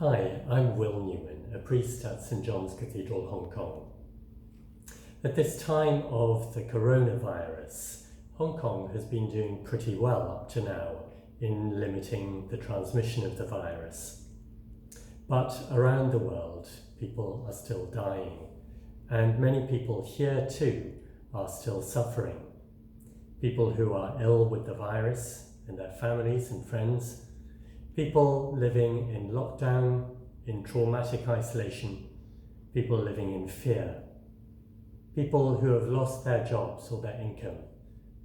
Hi, I'm Will Newman, a priest at St John's Cathedral, Hong Kong. At this time of the coronavirus, Hong Kong has been doing pretty well up to now in limiting the transmission of the virus. But around the world, people are still dying, and many people here too are still suffering. People who are ill with the virus and their families and friends, people living in lockdown, in traumatic isolation, people living in fear, people who have lost their jobs or their income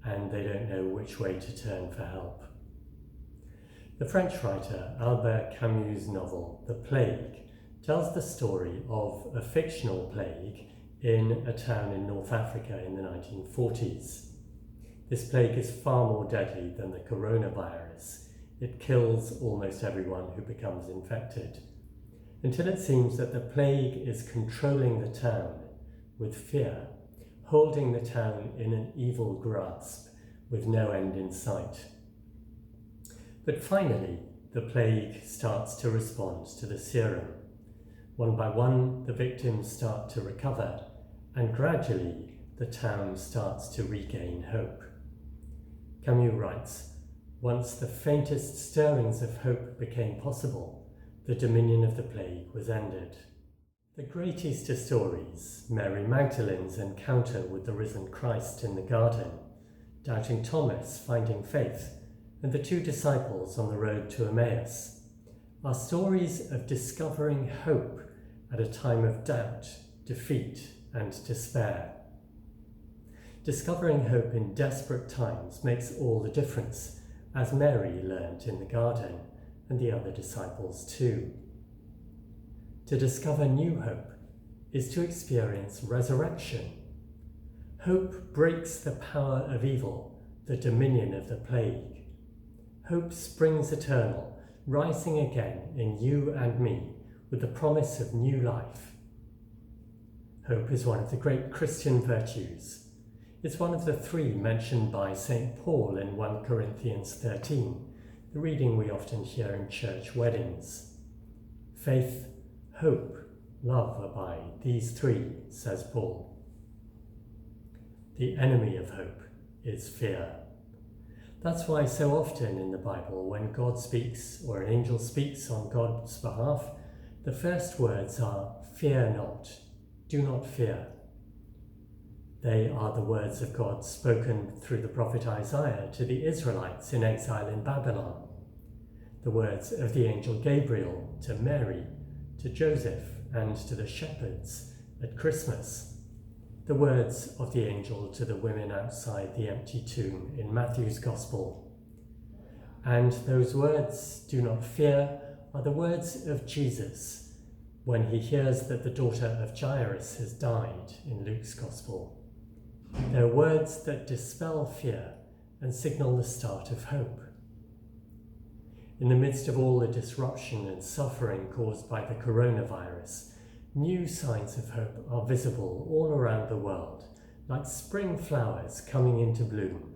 and they don't know which way to turn for help. The French writer Albert Camus' novel The Plague tells the story of a fictional plague in a town in North Africa in the 1940s. This plague is far more deadly than the coronavirus. It kills almost everyone who becomes infected, until it seems that the plague is controlling the town with fear, holding the town in an evil grasp with no end in sight. But finally, the plague starts to respond to the serum. One by one, the victims start to recover, and gradually the town starts to regain hope. Camus writes, "Once the faintest stirrings of hope became possible, the dominion of the plague was ended." The great Easter stories, Mary Magdalene's encounter with the risen Christ in the garden, doubting Thomas finding faith, and the two disciples on the road to Emmaus, are stories of discovering hope at a time of doubt, defeat, and despair. Discovering hope in desperate times makes all the difference, as Mary learnt in the garden, and the other disciples too. To discover new hope is to experience resurrection. Hope breaks the power of evil, the dominion of the plague. Hope springs eternal, rising again in you and me with the promise of new life. Hope is one of the great Christian virtues. It's one of the three mentioned by St. Paul in 1 Corinthians 13, the reading we often hear in church weddings. Faith, hope, love abide, these three, says Paul. The enemy of hope is fear. That's why so often in the Bible, when God speaks or an angel speaks on God's behalf, the first words are, "Fear not, do not fear." They are the words of God spoken through the prophet Isaiah to the Israelites in exile in Babylon, the words of the angel Gabriel to Mary, to Joseph, and to the shepherds at Christmas, the words of the angel to the women outside the empty tomb in Matthew's Gospel. And those words, "do not fear," are the words of Jesus when he hears that the daughter of Jairus has died in Luke's Gospel. They're words that dispel fear and signal the start of hope. In the midst of all the disruption and suffering caused by the coronavirus, new signs of hope are visible all around the world, like spring flowers coming into bloom.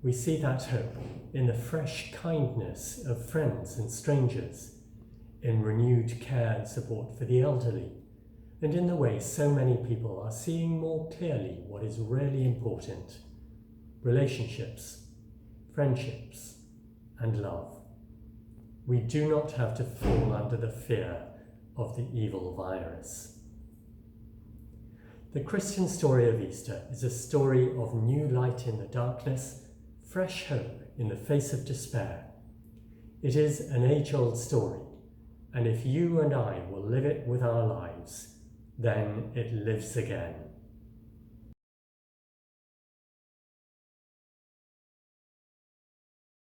We see that hope in the fresh kindness of friends and strangers, in renewed care and support for the elderly, and in the way so many people are seeing more clearly what is really important: relationships, friendships, and love. We do not have to fall under the fear of the evil virus. The Christian story of Easter is a story of new light in the darkness, fresh hope in the face of despair. It is an age-old story, and if you and I will live it with our lives, then it lives again.